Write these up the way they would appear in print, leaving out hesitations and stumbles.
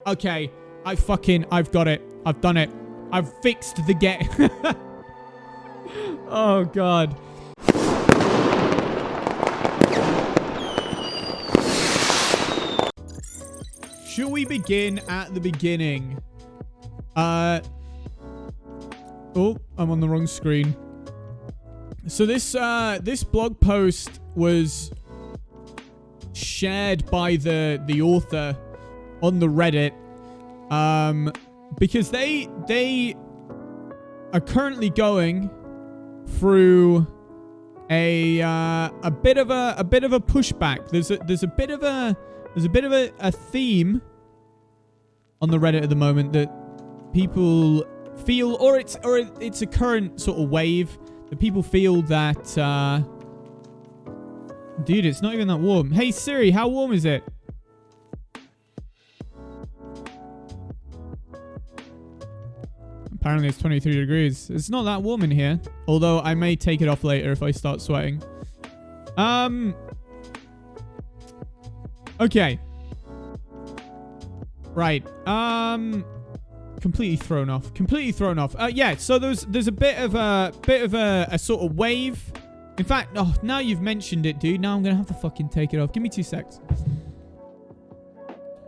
Okay, I've got it. I've done it. I've fixed the get. Oh, God. Should we begin at the beginning? Oh, I'm on the wrong screen. So this blog post was shared by the author on the Reddit, because they are currently going through a bit of a pushback. There's a bit of a theme on the Reddit at the moment that people feel, or it's a current sort of wave that people feel that dude, it's not even that warm. Hey Siri, how warm is it? Apparently it's 23 degrees. It's not that warm in here. Although I may take it off later if I start sweating. Okay. Right. Completely thrown off. Yeah, so there's a bit of a sort of wave. In fact, oh, now you've mentioned it, dude. Now I'm going to have to fucking take it off. Give me 2 secs.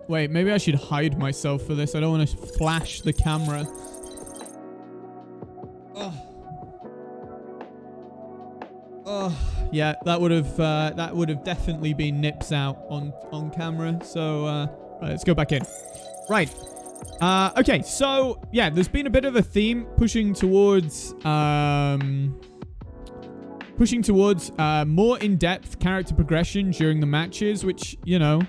Wait, maybe I should hide myself for this. I don't want to flash the camera. Yeah, that would have definitely been nips out on camera. So right, let's go back in. Right. Okay, so yeah, there's been a bit of a theme pushing towards more in-depth character progression during the matches, which, you know,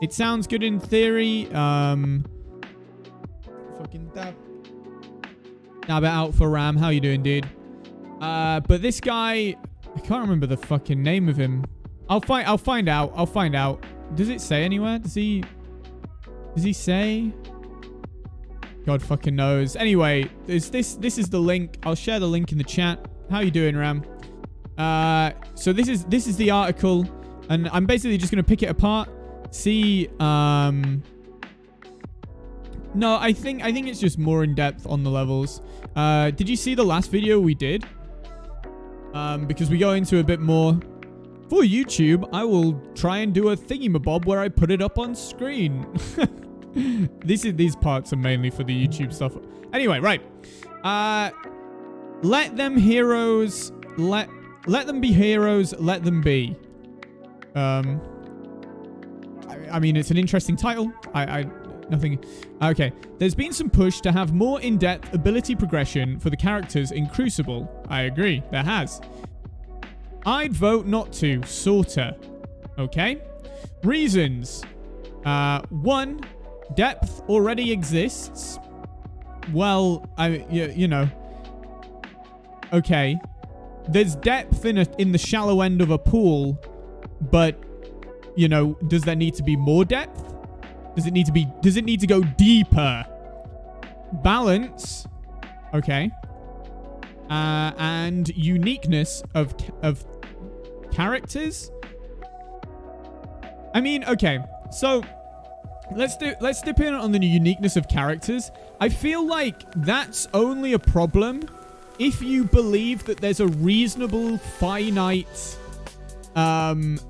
it sounds good in theory. Fucking dab it out for Ram. How you doing, dude? But this guy, I can't remember the fucking name of him. I'll find out. Does it say anywhere? Does he say? God fucking knows. Anyway, this is the link. I'll share the link in the chat. How you doing, Ram? So this is the article, and I'm basically just gonna pick it apart. See, no, I think it's just more in depth on the levels. Did you see the last video we did? Because we go into a bit more. For YouTube, I will try and do a thingamabob where I put it up on screen. These parts are mainly for the YouTube stuff. Anyway, right. Let them heroes. Let them be heroes. Let them be. I mean, it's an interesting title. Nothing. Okay. There's been some push to have more in-depth ability progression for the characters in Crucible. I agree. There has. I'd vote not to. Sorta. Okay. Reasons. 1. Depth already exists. Well, you know. Okay. There's depth in the shallow end of a pool, but, you know, does there need to be more depth? Does it need to go deeper? Balance. Okay. And uniqueness of characters. I mean, okay. So let's dip in on the uniqueness of characters. I feel like that's only a problem if you believe that there's a reasonable finite amount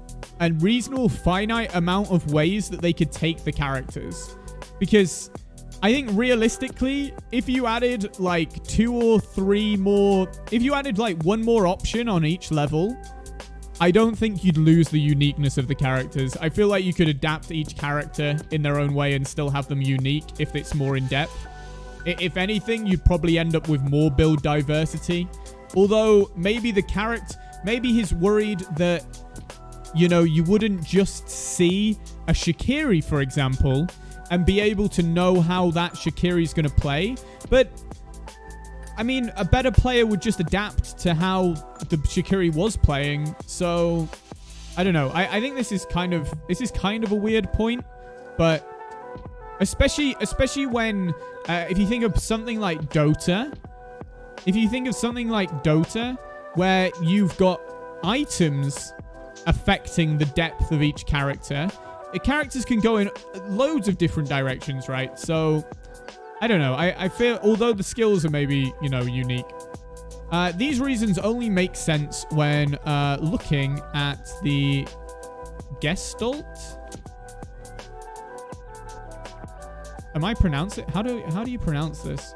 of ways that they could take the characters. Because I think realistically, if you added like 2 or 3 more, if you added like 1 more option on each level, I don't think you'd lose the uniqueness of the characters. I feel like you could adapt each character in their own way and still have them unique if it's more in depth. If anything, you'd probably end up with more build diversity. Although maybe maybe he's worried that, you know, you wouldn't just see a Shikiri, for example, and be able to know how that Shikiri is going to play. But, I mean, a better player would just adapt to how the Shikiri was playing. So, I don't know. I think this is kind of a weird point. But, especially when, if you think of something like Dota, where you've got items affecting the depth of each character, characters can go in loads of different directions, right? So I don't know. I feel, although the skills are maybe, you know, unique, these reasons only make sense when looking at the Gestalt. Am I pronounce it? How do you pronounce this?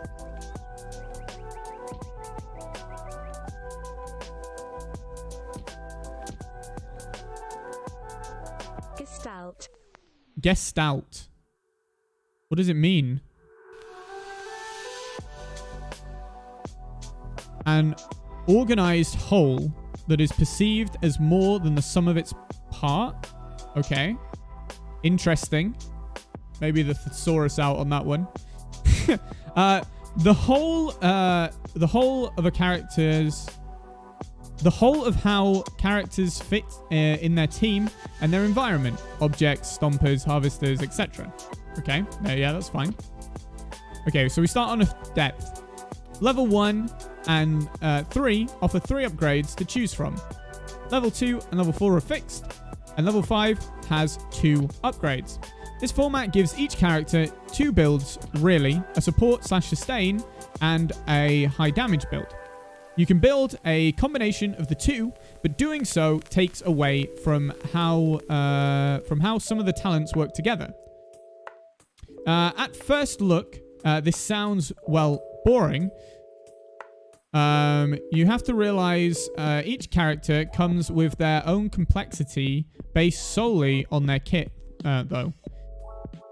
Gestalt. Gestalt. What does it mean? An organized whole that is perceived as more than the sum of its part. Okay. Interesting. Maybe the thesaurus out on that one. The whole of a character's... The whole of how characters fit in their team and their environment. Objects, stompers, harvesters, etc. Okay. Yeah, that's fine. Okay, so we start on a depth. Level 1 and 3 offer 3 upgrades to choose from. Level 2 and level 4 are fixed. And level 5 has 2 upgrades. This format gives each character 2 builds, really, a support/sustain and a high damage build. You can build a combination of the 2, but doing so takes away from how some of the talents work together. At first look, this sounds, well, boring. You have to realize each character comes with their own complexity based solely on their kit, though.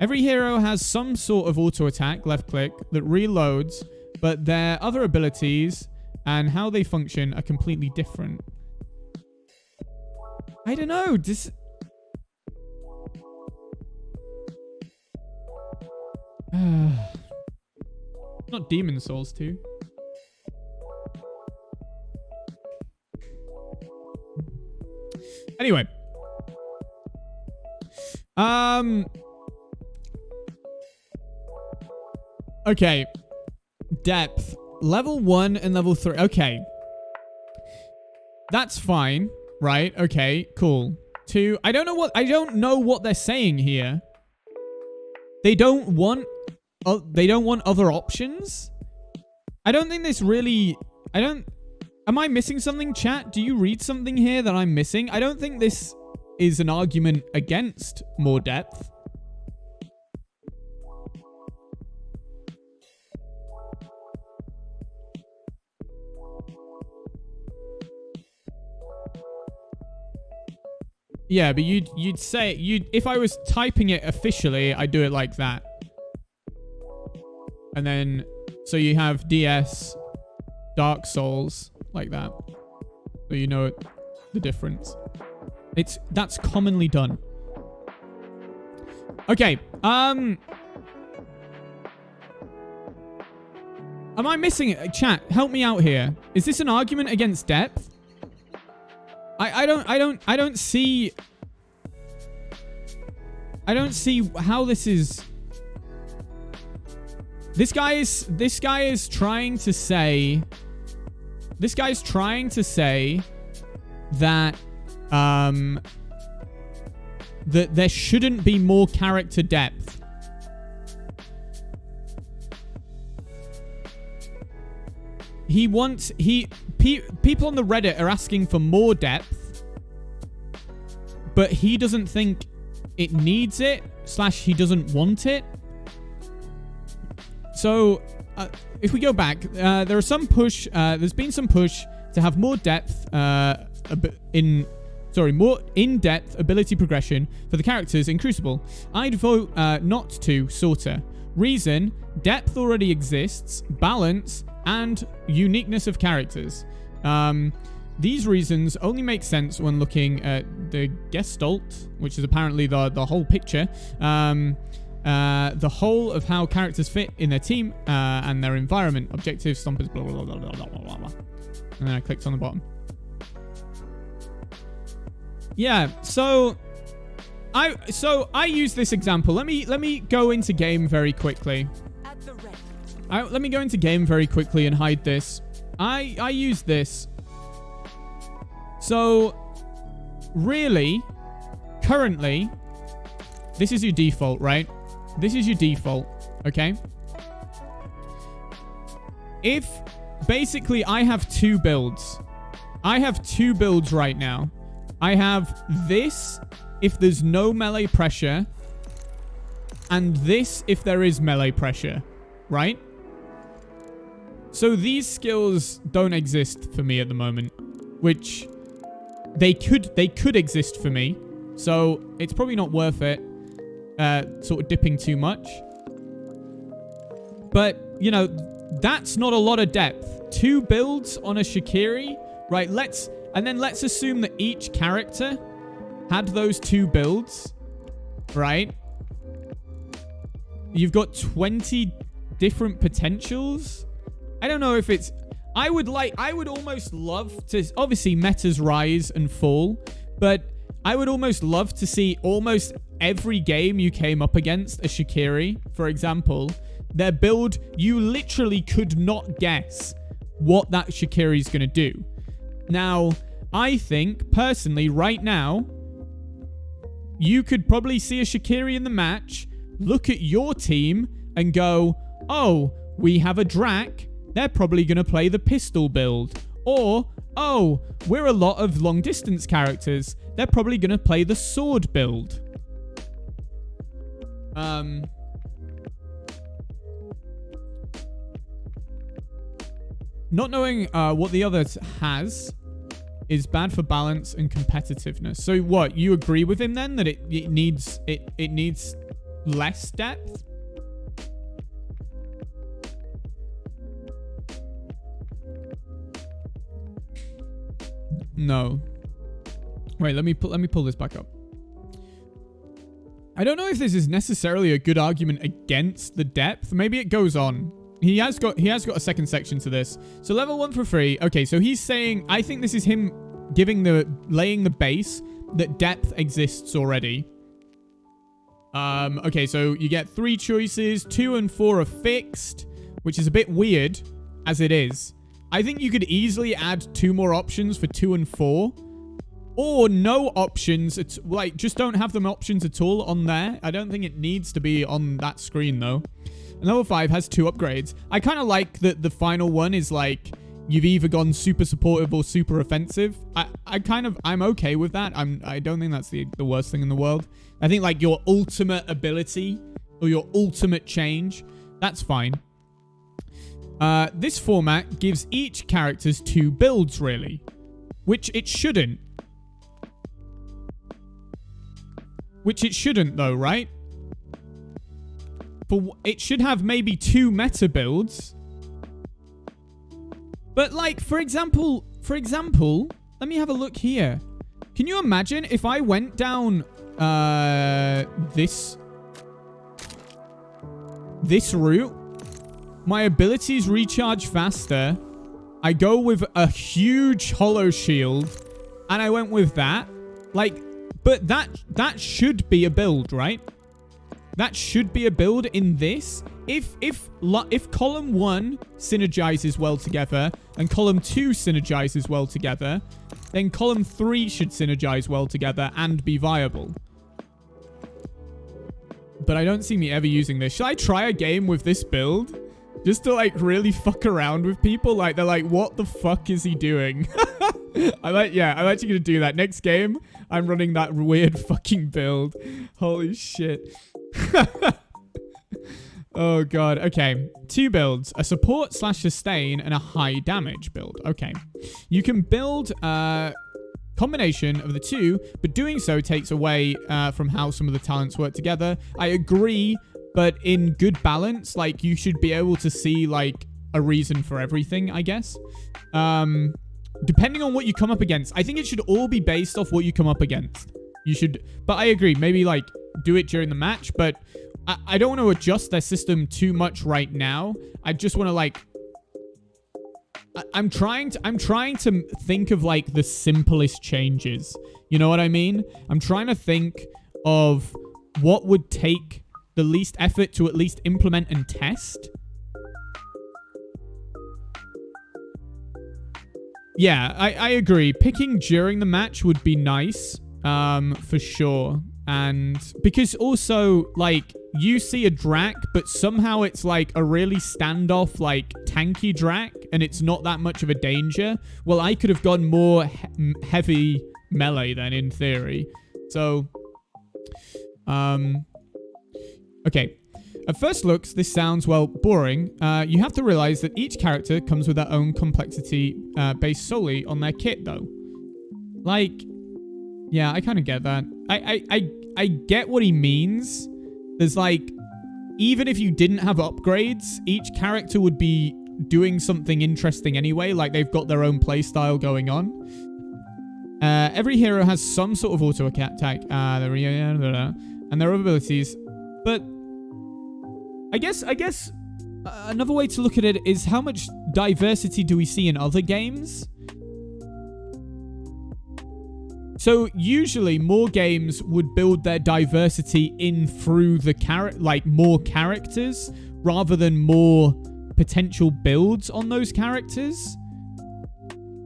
Every hero has some sort of auto attack, left click, that reloads, but their other abilities and how they function are completely different. I don't know. Not Demon Souls 2. Anyway. Okay. Depth. Level 1 and level 3. Okay. That's fine. Right. Okay. Cool. 2. I don't know what they're saying here. They don't want other options? I don't think this really... Am I missing something, chat? Do you read something here that I'm missing? I don't think this is an argument against more depth. Yeah, but you'd say if I was typing it officially, I'd do it like that. And then so you have DS Dark Souls like that. So you know the difference. That's commonly done. Okay. Am I missing it? Chat, help me out here. Is this an argument against depth? I don't see how this is. This guy is trying to say that that there shouldn't be more character depth. People on the Reddit are asking for more depth, but he doesn't think it needs it, / he doesn't want it. So, if we go back, there's been some push to have more depth, more in-depth ability progression for the characters in Crucible. I'd vote not to, sorta. Reason, depth already exists, balance, and uniqueness of characters. These reasons only make sense when looking at the Gestalt, which is apparently the whole picture. The whole of how characters fit in their team and their environment, objectives, stompers, blah, blah, blah, blah, blah, blah, blah. And then I clicked on the bottom. Yeah, so I use this example. Let me go into game very quickly. Let me go into game very quickly and hide this. I use this. So, really, currently, this is your default, right? This is your default, okay? If basically I have two builds. I have two builds right now. I have this if there's no melee pressure, and this if there is melee pressure, right? So these skills don't exist for me at the moment, which they could exist for me. So it's probably not worth it, sort of dipping too much. But, you know, that's not a lot of depth. Two builds on a Shikiri, right? Let's assume that each character had those two builds, right? You've got 20 different potentials. I don't know if it's... I would almost love to... Obviously, metas rise and fall, but I would almost love to see almost every game you came up against a Shikiri, for example, their build, you literally could not guess what that Shikiri is going to do. Now, I think, personally, right now, you could probably see a Shikiri in the match, look at your team, and go, oh, we have a Drac, they're probably going to play the pistol build. Or, oh, we're a lot of long-distance characters, they're probably going to play the sword build. Not knowing what the other has is bad for balance and competitiveness. So what, you agree with him then that it needs less depth? No. Wait, let me pull this back up. I don't know if this is necessarily a good argument against the depth. Maybe it goes on. He has got a second section to this. So level 1 for free. Okay, so he's saying, I think this is him laying the base that depth exists already. Okay, so you get 3 choices. 2 and 4 are fixed, which is a bit weird as it is. I think you could easily add 2 more options for 2 and 4. Or no options. It's like, just don't have them options at all on there. I don't think it needs to be on that screen though. And level 5 has 2 upgrades. I kind of like that the final one is like, you've either gone super supportive or super offensive. I'm okay with that. I don't think that's the worst thing in the world. I think like your ultimate ability or your ultimate change, that's fine. This format gives each character's 2 builds really, which it shouldn't. Which it shouldn't though, right? But it should have maybe 2 meta builds. But like, for example, let me have a look here. Can you imagine if I went down this route? My abilities recharge faster. I go with a huge hollow shield, and I went with that. Like, but that should be a build, right? That should be a build in this. If column 1 synergizes well together and column 2 synergizes well together, then column 3 should synergize well together and be viable. But I don't see me ever using this. Should I try a game with this build? Just to like really fuck around with people? Like they're like, what the fuck is he doing? I'm actually gonna do that. Next game, I'm running that weird fucking build. Holy shit. Oh god. Okay, 2 builds: a support/sustain and a high damage build. Okay, you can build a combination of the 2, but doing so takes away from how some of the talents work together. I agree, but in good balance, like you should be able to see like a reason for everything, I guess. Depending on what you come up against, I think it should all be based off what you come up against. You should, but I agree, maybe like do it during the match, but I don't want to adjust their system too much right now. I just want to like, I'm trying to think of like the simplest changes. You know what I mean? I'm trying to think of what would take the least effort to at least implement and test. Yeah, I agree. Picking during the match would be nice, for sure. And because also, like, you see a Drac, but somehow it's like a really standoff, like, tanky Drac, and it's not that much of a danger. Well, I could have gone more heavy melee then, in theory. So, okay. At first looks, this sounds, well, boring. You have to realize that each character comes with their own complexity based solely on their kit, though. Like, yeah, I kind of get that. I get what he means. There's like, even if you didn't have upgrades, each character would be doing something interesting anyway. Like, they've got their own playstyle going on. Every hero has some sort of auto attack, and their abilities. But I guess another way to look at it is how much diversity do we see in other games? So usually more games would build their diversity in through the more characters rather than more potential builds on those characters,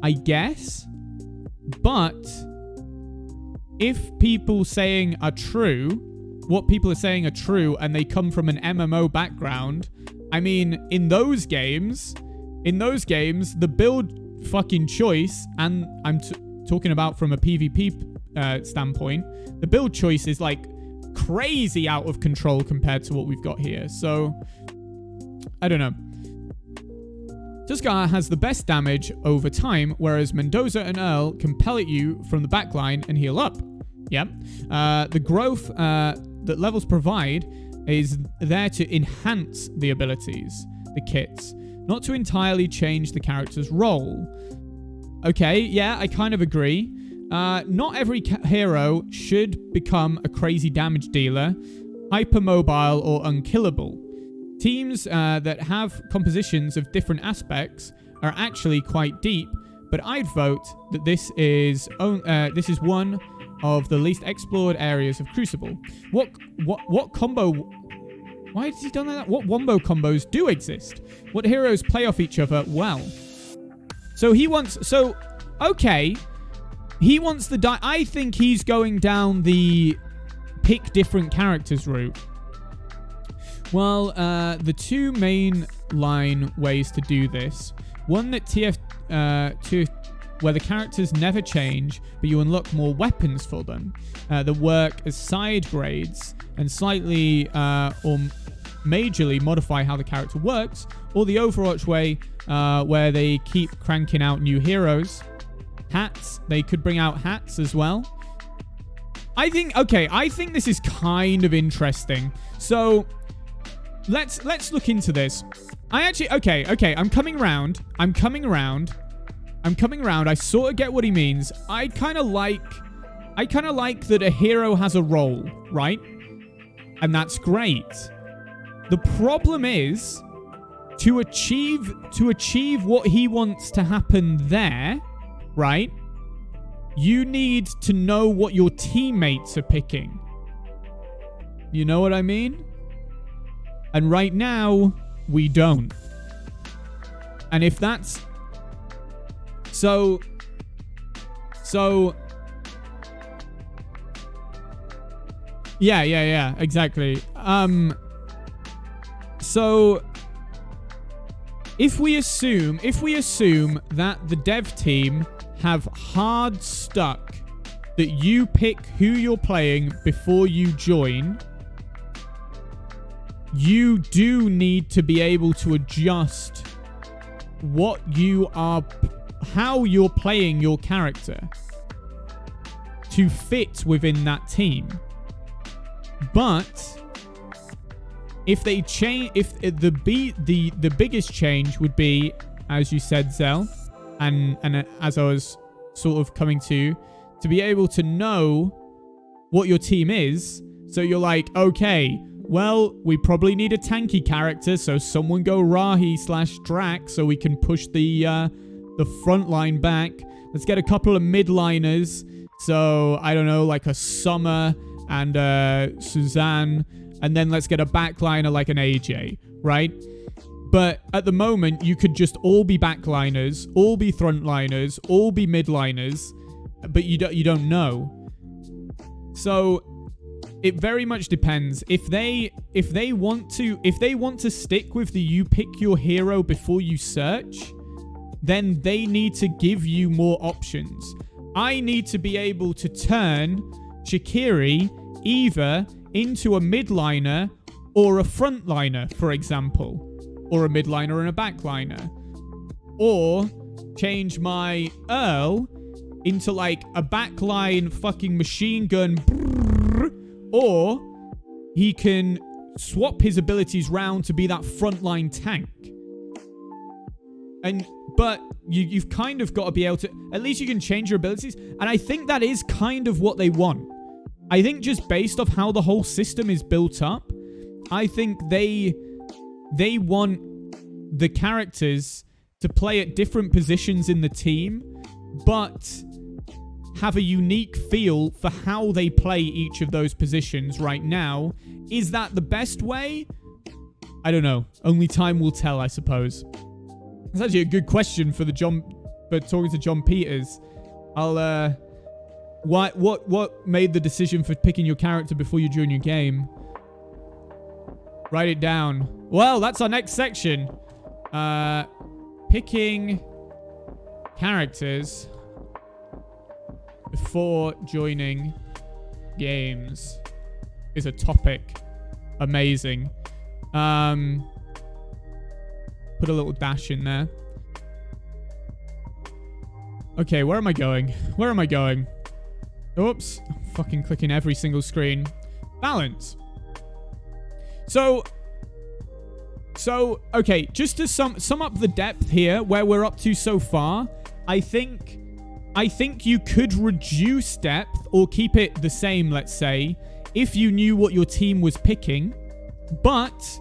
I guess. But if people saying are true, what people are saying are true, and they come from an MMO background, I mean, in those games, the build fucking choice, and I'm talking about from a PvP standpoint, the build choice is like crazy out of control compared to what we've got here. So, I don't know. Tuscar has the best damage over time, whereas Mendoza and Earl can pellet you from the backline and heal up. Yep. The growth that levels provide is there to enhance the abilities, the kits, not to entirely change the character's role. Okay, yeah, I kind of agree. Not every hero should become a crazy damage dealer, hypermobile, or unkillable. Teams that have compositions of different aspects are actually quite deep, but I'd vote that this is one of the least explored areas of Crucible. What combo? Why has he done that? What wombo combos do exist? What heroes play off each other well? So he wants... So, okay. He wants the... I think he's going down the pick different characters route. Well, the two main line ways to do this. One that where the characters never change, but you unlock more weapons for them that work as side grades and slightly or majorly modify how the character works, or the Overwatch way where they keep cranking out new heroes. Hats, they could bring out hats as well. I think this is kind of interesting. So let's look into this. Okay, I'm coming around. I sort of get what he means. I kind of like that a hero has a role, right? And that's great. The problem is to achieve what he wants to happen there, right? You need to know what your teammates are picking. You know what I mean? And right now, we don't. And if that's... So... Yeah, exactly. So... If we assume that the dev team have hard stuck that you pick who you're playing before you join... You do need to be able to adjust how you're playing your character to fit within that team. But if they change, if the biggest change would be, as you said, Zell, and as I was sort of coming to be able to know what your team is. So you're like, okay, well, we probably need a tanky character, so someone go Rahi/Drac so we can push the front line back. Let's get a couple of mid-liners. So, I don't know, like a Summer and Suzanne. And then let's get a backliner like an AJ, right? But at the moment, you could just all be backliners, all be frontliners, all be midliners, but you don't know. So... it very much depends. If they want to stick with the you pick your hero before you search, then they need to give you more options. I need to be able to turn Shikiri either into a midliner or a frontliner, for example, or a midliner and a backliner, or change my Earl into like a backline fucking machine gun, or he can swap his abilities round to be that frontline tank. But you've kind of got to be able to, at least you can change your abilities. And I think that is kind of what they want. I think just based off how the whole system is built up, I think they want the characters to play at different positions in the team, but have a unique feel for how they play each of those positions right now. Is that the best way? I don't know. Only time will tell, I suppose. It's actually a good question for talking to John Peters. What made the decision for picking your character before you join your game? Write it down. Well, that's our next section. Picking characters before joining games is a topic. Amazing. Put a little dash in there. Okay, where am I going? Where am I going? Oops. I'm fucking clicking every single screen. Balance. So, okay, just to sum up the depth here, where we're up to so far, I think you could reduce depth or keep it the same, let's say, if you knew what your team was picking. But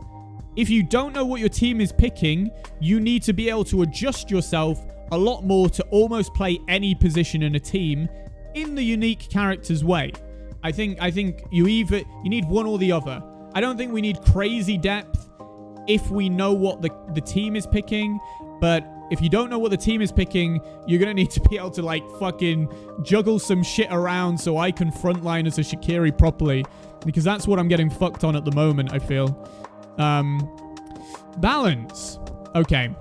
if you don't know what your team is picking, you need to be able to adjust yourself a lot more to almost play any position in a team in the unique character's way. I think you need one or the other. I don't think we need crazy depth if we know what the team is picking, but if you don't know what the team is picking, you're going to need to be able to like fucking juggle some shit around so I can frontline as a Shikiri properly, because that's what I'm getting fucked on at the moment, I feel. Balance. Okay.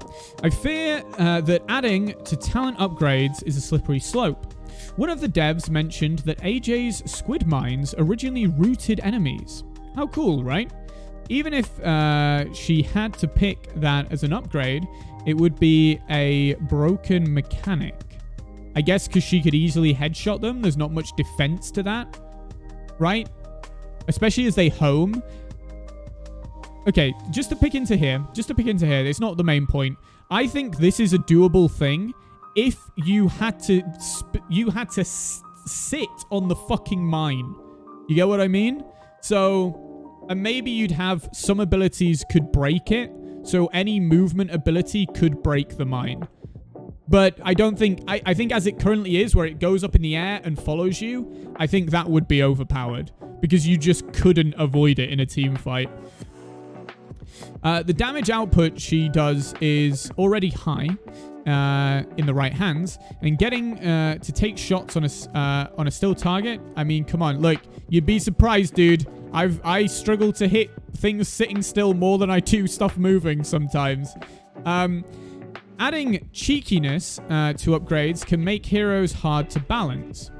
I fear that adding to talent upgrades is a slippery slope. One of the devs mentioned that AJ's squid mines originally rooted enemies. How cool, right? Even if she had to pick that as an upgrade, it would be a broken mechanic. I guess because she could easily headshot them. There's not much defense to that, right? Especially as they home. Okay, just to pick into here. It's not the main point. I think this is a doable thing if you had to sit on the fucking mine. You get what I mean? So, and maybe you'd have some abilities could break it. So any movement ability could break the mine. But I don't think... I think as it currently is, where it goes up in the air and follows you, I think that would be overpowered. Because you just couldn't avoid it in a team fight. The damage output she does is already high in the right hands. And getting to take shots on a still target, I mean, come on. Look, you'd be surprised, dude. I struggle to hit things sitting still more than I do stuff moving sometimes. Adding cheekiness to upgrades can make heroes hard to balance.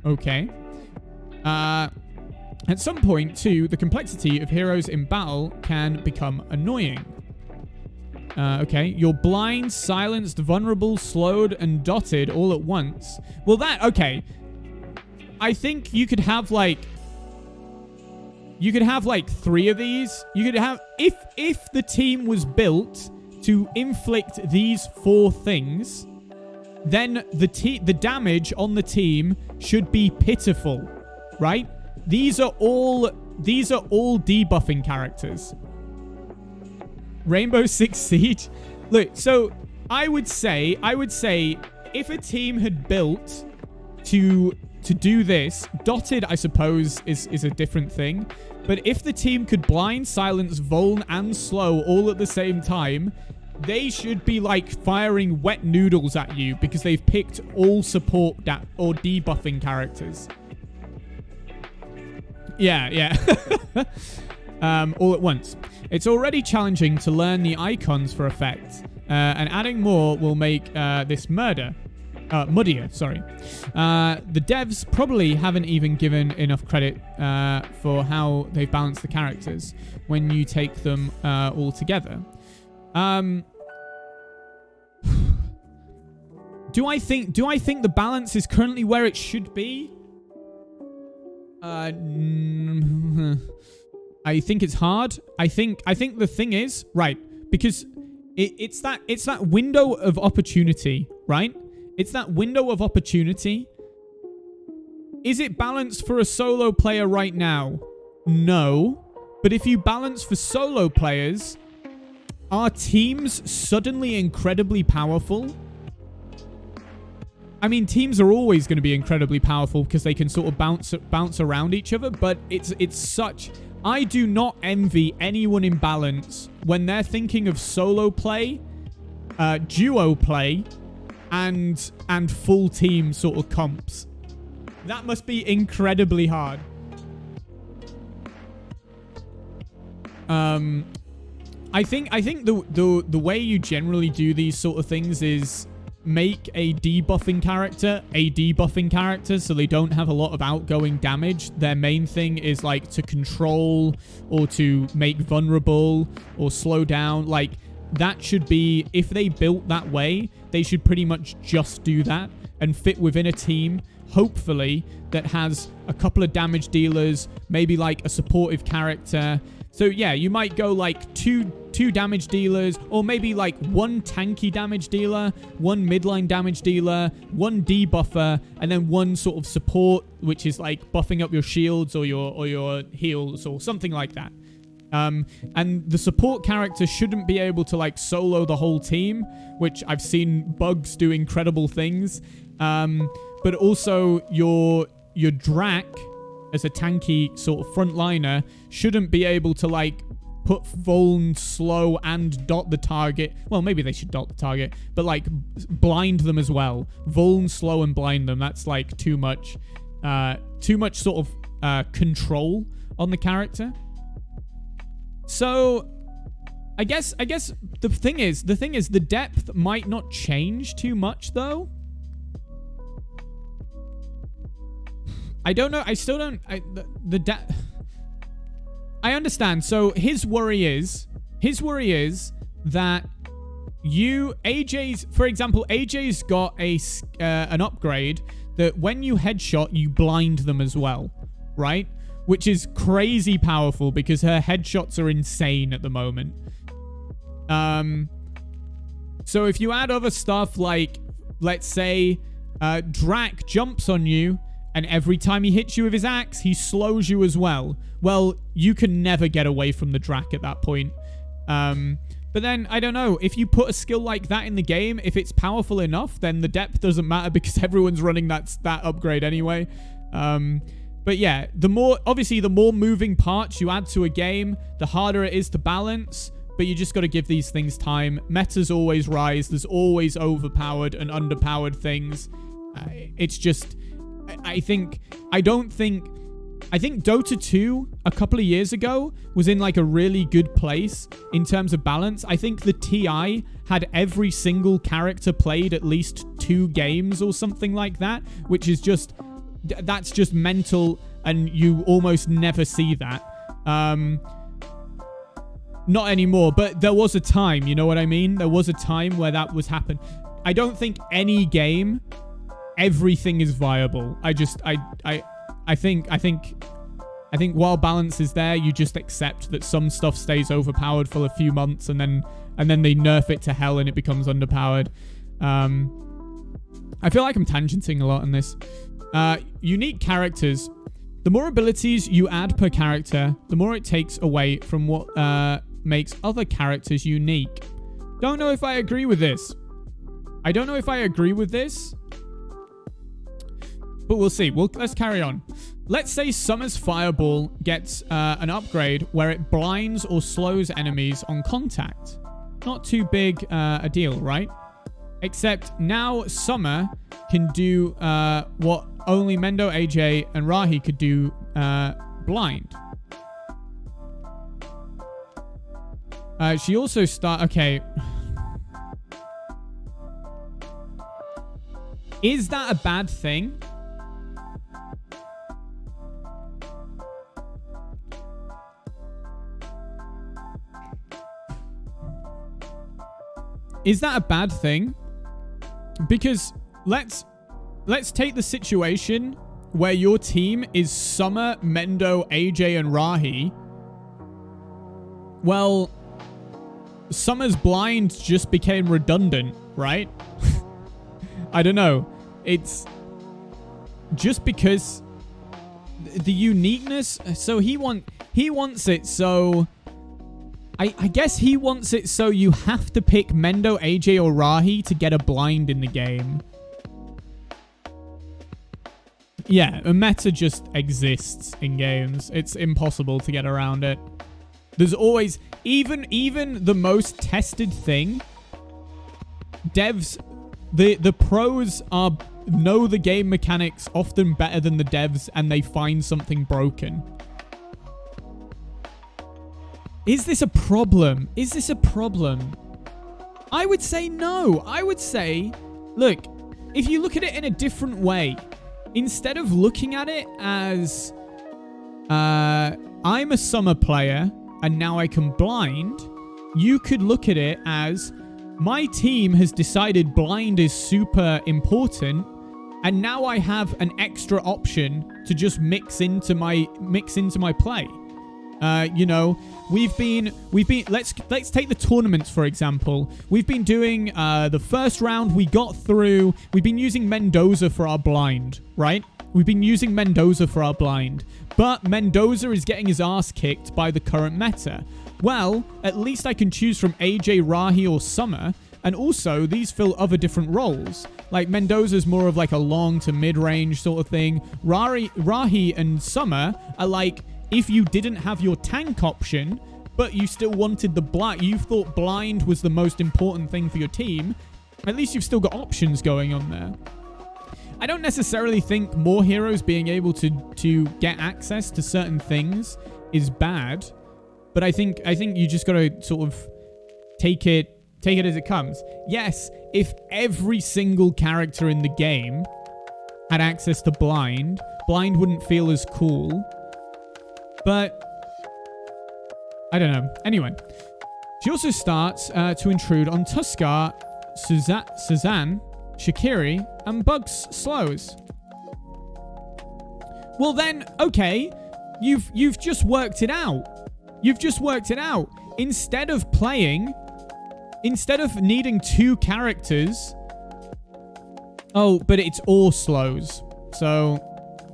Okay. At some point, too, the complexity of heroes in battle can become annoying. Okay. You're blind, silenced, vulnerable, slowed, and dotted all at once. Well, okay. I think you could have, like... You could have, like, 3 of these. You could have... If the team was built to inflict these 4 things, then the damage on the team should be pitiful, right? These are all debuffing characters. Rainbow Six Siege. Look, so I would say if a team had built to do this, dotted, I suppose, is a different thing. But if the team could blind, silence, vuln, and slow all at the same time, they should be like firing wet noodles at you because they've picked all support or debuffing characters. Yeah. All at once. It's already challenging to learn the icons for effect, and adding more will make this muddier. The devs probably haven't even given enough credit for how they've balanced the characters when you take them all together. Do I think the balance is currently where it should be? I think it's hard. I think the thing is, right, because it's that window of opportunity, right? It's that window of opportunity. Is it balanced for a solo player right now? No. But if you balance for solo players, are teams suddenly incredibly powerful? I mean, teams are always going to be incredibly powerful because they can sort of bounce around each other, but it's such... I do not envy anyone in balance when they're thinking of solo play, duo play, and full team sort of comps. That must be incredibly hard. I think the way you generally do these sort of things is make a debuffing character so they don't have a lot of outgoing damage. Their main thing is like to control or to make vulnerable or slow down. Like that should be, if they built that way, they should pretty much just do that and fit within a team, hopefully, that has a couple of damage dealers, maybe like a supportive character. So yeah, you might go like two damage dealers, or maybe like one tanky damage dealer, one midline damage dealer, one debuffer, and then one sort of support, which is like buffing up your shields or your heals or something like that. And the support character shouldn't be able to like solo the whole team, which I've seen bugs do incredible things. But also your Drac as a tanky sort of frontliner shouldn't be able to like put vuln, slow, and dot the target. Well, maybe they should dot the target, but like blind them as well. Vuln, slow, and blind them. That's like too much sort of control on the character. So I guess the thing is the depth might not change too much though. I don't know. I still don't. I understand. So his worry is that for example, AJ's got an upgrade that when you headshot, you blind them as well, right? Which is crazy powerful because her headshots are insane at the moment. So if you add other stuff like, let's say, Drac jumps on you, and every time he hits you with his axe, he slows you as well. Well, you can never get away from the Drac at that point. But then, I don't know, if you put a skill like that in the game, if it's powerful enough, then the depth doesn't matter because everyone's running that upgrade anyway. But yeah, the more moving parts you add to a game, the harder it is to balance. But you just got to give these things time. Metas always rise. There's always overpowered and underpowered things. It's just... I think Dota 2 a couple of years ago was in like a really good place in terms of balance. I think the TI had every single character played at least 2 games or something like that, which is that's just mental, and you almost never see that. Not anymore, but there was a time, you know what I mean? There was a time where that was happening. I don't think any game everything is viable. I think while balance is there, you just accept that some stuff stays overpowered for a few months and then they nerf it to hell and it becomes underpowered. I feel like I'm tangenting a lot on this. Unique characters. The more abilities you add per character, the more it takes away from what makes other characters unique. Don't know if I agree with this. But we'll see. Let's carry on. Let's say Summer's Fireball gets an upgrade where it blinds or slows enemies on contact. Not too big a deal, right? Except now Summer can do what only Mendo, AJ, and Rahi could do blind. She also okay. Is that a bad thing? Is that a bad thing? Because let's take the situation where your team is Summer, Mendo, AJ, and Rahi. Well, Summer's blind just became redundant, right? I don't know. It's just because the uniqueness. So he wants it so. I guess he wants it so you have to pick Mendo, AJ, or Rahi to get a blind in the game. Yeah, a meta just exists in games. It's impossible to get around it. There's always, even the most tested thing, devs, the pros know the game mechanics often better than the devs, and they find something broken. Is this a problem? Is this a problem? I would say no. I would say, look, if you look at it in a different way, instead of looking at it as, I'm a Summer player and now I can blind, you could look at it as, my team has decided blind is super important, and now I have an extra option to just mix into my play. You know, we've been let's take the tournaments for example. We've been doing the first round we got through. We've been using Mendoza for our blind, right? We've been using Mendoza for our blind, but Mendoza is getting his ass kicked by the current meta. Well, at least I can choose from AJ, Rahi, or Summer, and also these fill other different roles. Like Mendoza's more of like a long to mid-range sort of thing. Rahi and Summer are like, if you didn't have your tank option, but you still wanted the blind, you thought blind was the most important thing for your team, at least you've still got options going on there. I don't necessarily think more heroes being able to get access to certain things is bad, but I think you just gotta sort of take it as it comes. Yes, if every single character in the game had access to blind wouldn't feel as cool. But I don't know. Anyway, she also starts to intrude on Tuskar, Suzanne, Shakiri, and Bugs Slows. Well then, okay, you've just worked it out. You've just worked it out. Instead of needing two characters. Oh, but it's all Slows. So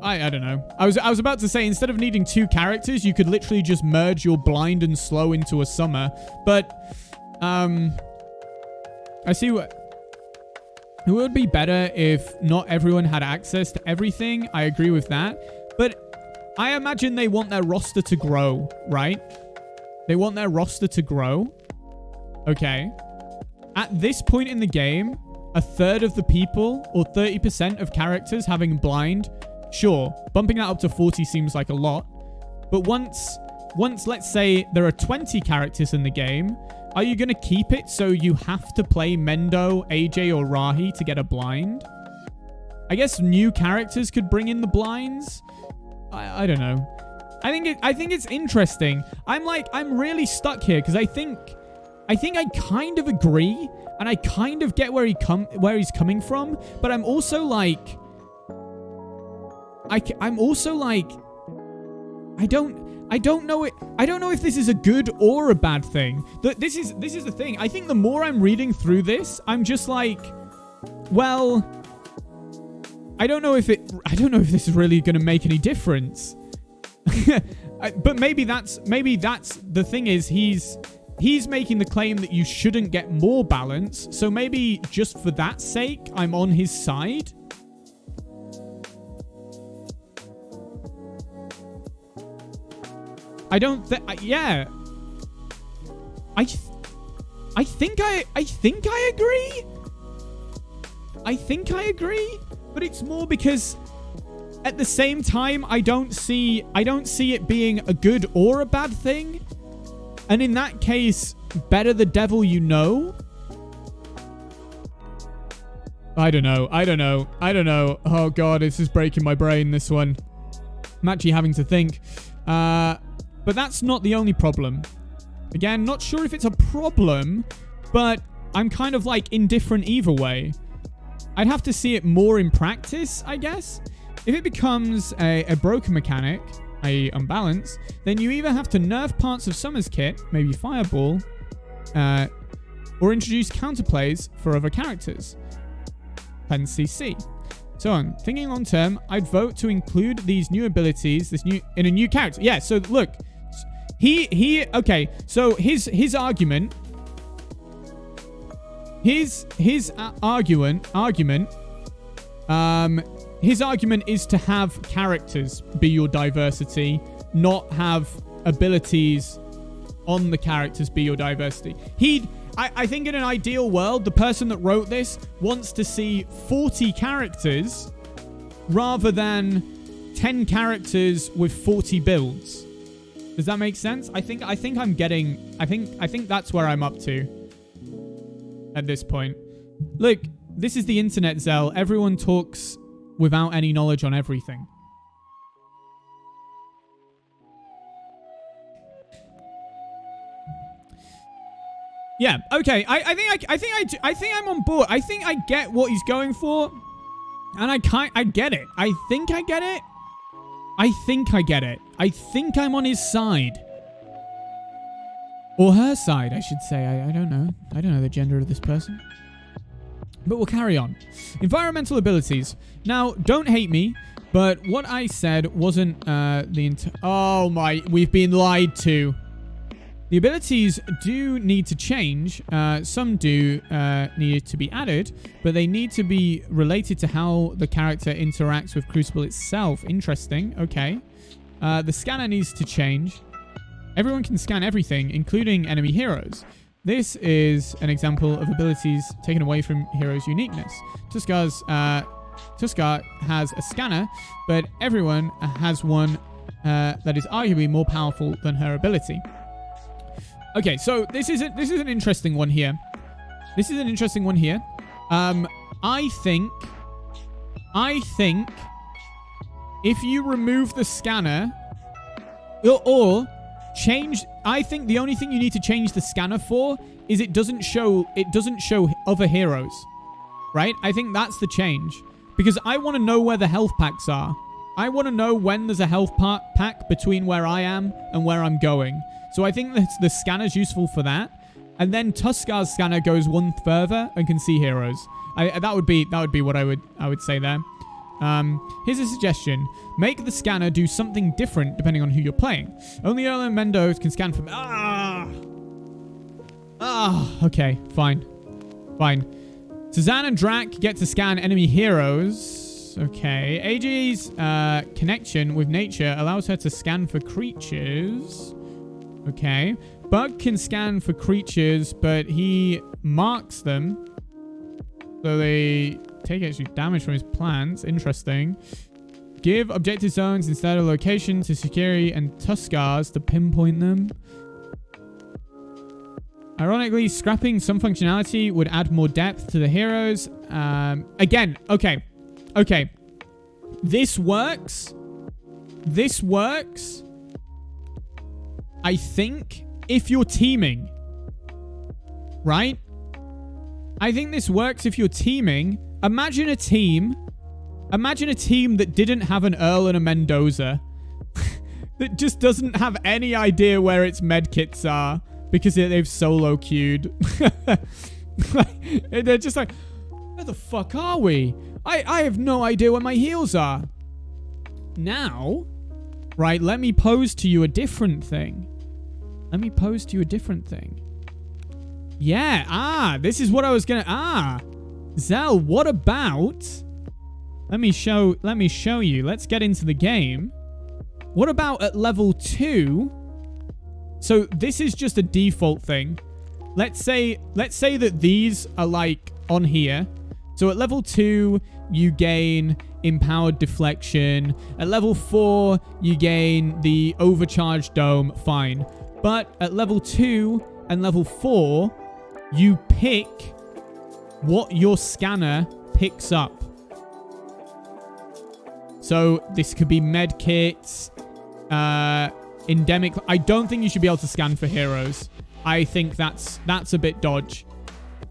I don't know. I was about to say, instead of needing two characters, you could literally just merge your blind and slow into a Summer. But I see what. It would be better if not everyone had access to everything. I agree with that. But I imagine they want their roster to grow, right? They want their roster to grow. Okay. At this point in the game, a third of the people, or 30% of characters having blind, sure, bumping that up to 40 seems like a lot. But once let's say there are 20 characters in the game, are you going to keep it so you have to play Mendo, AJ, or Rahi to get a blind? I guess new characters could bring in the blinds. I don't know. I think it's interesting. I'm really stuck here because I think I kind of agree and I kind of get where he's coming from, but I'm also like I don't know it. I don't know if this is a good or a bad thing. This is the thing. I think the more I'm reading through this, I'm just like, well, I don't know if this is really going to make any difference. But maybe that's the thing is he's making the claim that you shouldn't get more balance. So maybe just for that sake, I'm on his side. I don't yeah. I think I agree. I think I agree, but it's more because at the same time, I don't see it being a good or a bad thing. And in that case, better the devil you know. I don't know. Oh god, this is breaking my brain, this one. I'm actually having to think. But that's not the only problem. Again, not sure if it's a problem, but I'm kind of like indifferent either way. I'd have to see it more in practice, I guess. If it becomes a broken mechanic, i.e. unbalanced, then you either have to nerf parts of Summer's kit, maybe Fireball, or introduce counterplays for other characters. Hence CC. So on, thinking long term, I'd vote to include these new abilities, in a new character. Yeah, so look, okay, so his argument, his argument is to have characters be your diversity, not have abilities on the characters be your diversity. I think in an ideal world, the person that wrote this wants to see 40 characters rather than 10 characters with 40 builds. Does that make sense? I think that's where I'm up to at this point. Look, this is the internet, Zell. Everyone talks without any knowledge on everything. Yeah, okay. I think I'm on board. I think I get what he's going for. And I get it. I think I get it. I think I'm on his side. Or her side, I should say. I don't know. I don't know the gender of this person. But we'll carry on. Environmental abilities. Now, don't hate me, but what I said wasn't oh my, we've been lied to. The abilities do need to change. Some do need to be added, but they need to be related to how the character interacts with Crucible itself. Interesting. Okay. The scanner needs to change. Everyone can scan everything, including enemy heroes. This is an example of abilities taken away from heroes' uniqueness. Tuskar has a scanner, but everyone has one that is arguably more powerful than her ability. Okay, so this is an interesting one here. I think if you remove the scanner or change, I think the only thing you need to change the scanner for is it doesn't show other heroes. Right? I think that's the change. Because I want to know where the health packs are. I want to know when there's a health pack between where I am and where I'm going. So I think that the scanner's useful for that. And then Tuskar's scanner goes one further and can see heroes. That would be what I would say there. Here's a suggestion. Make the scanner do something different depending on who you're playing. Only Earl and Mendo can scan from... okay, fine. Suzanne and Drac get to scan enemy heroes. Okay. AJ's connection with nature allows her to scan for creatures. Okay. Bug can scan for creatures, but he marks them. So they take extra damage from his plants. Interesting. Give objective zones instead of location to Security and Tuskars to pinpoint them. Ironically, scrapping some functionality would add more depth to the heroes. Again, okay. This works. I think if you're teaming, right? I think this works if you're teaming. Imagine a team that didn't have an Earl and a Mendoza. That just doesn't have any idea where its medkits are because they've solo queued. They're just like, where the fuck are we? I have no idea where my heals are. Now, right, let me pose to you a different thing. Yeah, this is what I was gonna... Zell, what about... Let me show you. Let's get into the game. What about at level 2? So this is just a default thing. Let's say that these are like on here. So at level 2, you gain empowered deflection. At level 4, you gain the overcharged dome. Fine. But at level 2 and level 4, you pick what your scanner picks up. So this could be med kits, endemic. I don't think you should be able to scan for heroes. I think that's a bit dodge.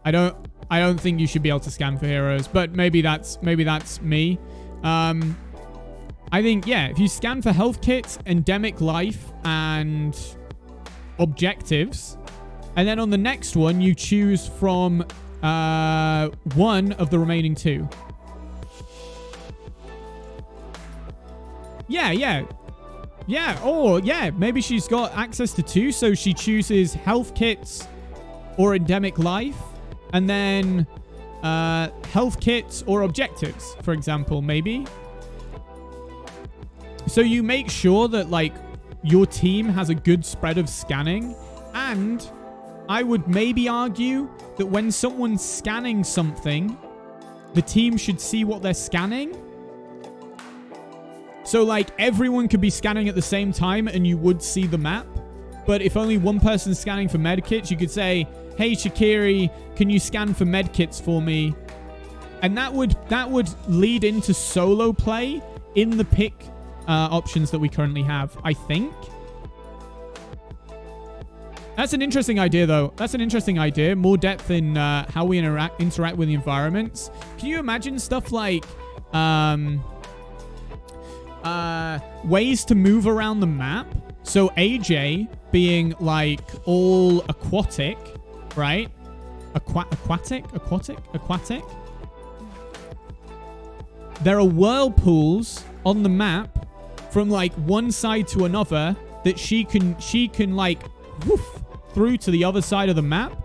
I don't think you should be able to scan for heroes, but maybe that's me. I think, yeah, if you scan for health kits, endemic life, and objectives, and then on the next one you choose from one of the remaining 2. Yeah, or yeah, maybe she's got access to 2, so she chooses health kits or endemic life, and then health kits or objectives, for example, maybe. So you make sure that, like, your team has a good spread of scanning, and I would maybe argue that when someone's scanning something, the team should see what they're scanning. So, like, everyone could be scanning at the same time and you would see the map. But if only one person's scanning for medkits, you could say, hey, Shakiri, can you scan for medkits for me? And that would lead into solo play in the pick options that we currently have, I think. That's an interesting idea, though. That's an interesting idea. More depth in how we interact with the environments. Can you imagine stuff like ways to move around the map? So AJ being like all aquatic, right? Aquatic. There are whirlpools on the map from like one side to another that she can like woof through to the other side of the map.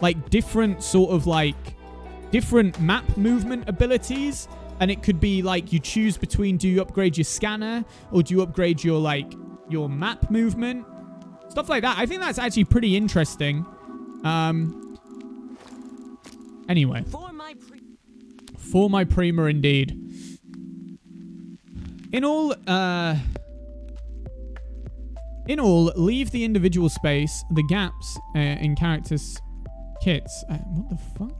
Like different sort of like different map movement abilities. And it could be like you choose between, do you upgrade your scanner or do you upgrade your like your map movement? Stuff like that. I think that's actually pretty interesting. Anyway. For my Prima indeed. In all, leave the individual space, the gaps in characters' kits. What the fuck?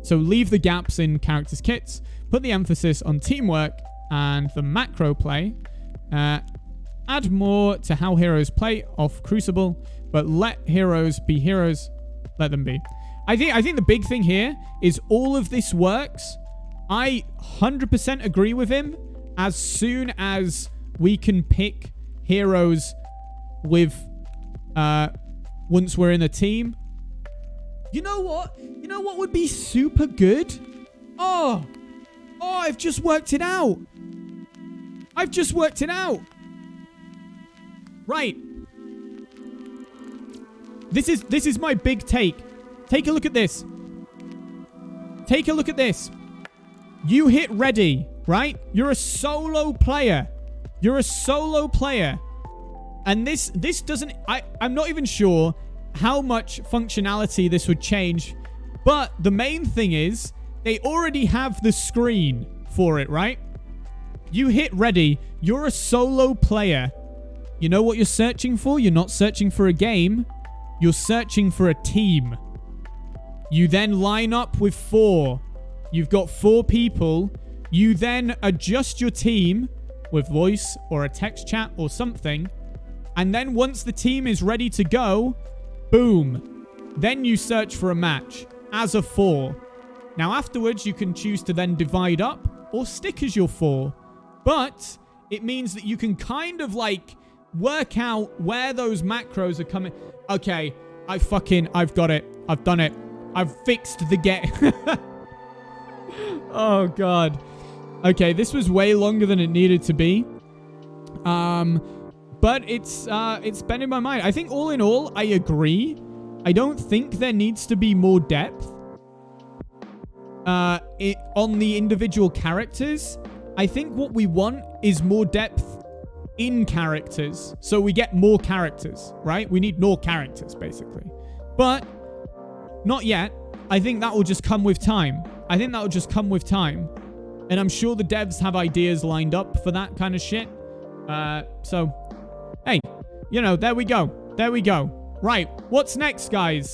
So leave the gaps in characters' kits, put the emphasis on teamwork and the macro play. Add more to how heroes play off Crucible, but let heroes be heroes. Let them be. I think the big thing here is all of this works. I 100% agree with him as soon as we can pick heroes with once we're in a team. You know what? You know what would be super good? Oh, I've just worked it out. Right. This is my big take. Take a look at this. You hit ready, right? You're a solo player. And this doesn't... I'm not even sure how much functionality this would change. But the main thing is, they already have the screen for it, right? You hit ready. You're a solo player. You know what you're searching for? You're not searching for a game. You're searching for a team. You then line up with 4. You've got 4 people. You then adjust your team with voice or a text chat or something. And then once the team is ready to go, boom. Then you search for a match as a 4. Now afterwards, you can choose to then divide up or stick as your 4. But it means that you can kind of like work out where those macros are coming. Okay, I've got it. I've done it. I've fixed the game. Oh, God. Okay, this was way longer than it needed to be. But it's been in my mind. I think all in all, I agree. I don't think there needs to be more depth on the individual characters. I think what we want is more depth in characters. So we get more characters, right? We need more characters, basically. But not yet. I think that will just come with time. And I'm sure the devs have ideas lined up for that kind of shit. So, hey, you know, there we go. There we go. Right, what's next, guys?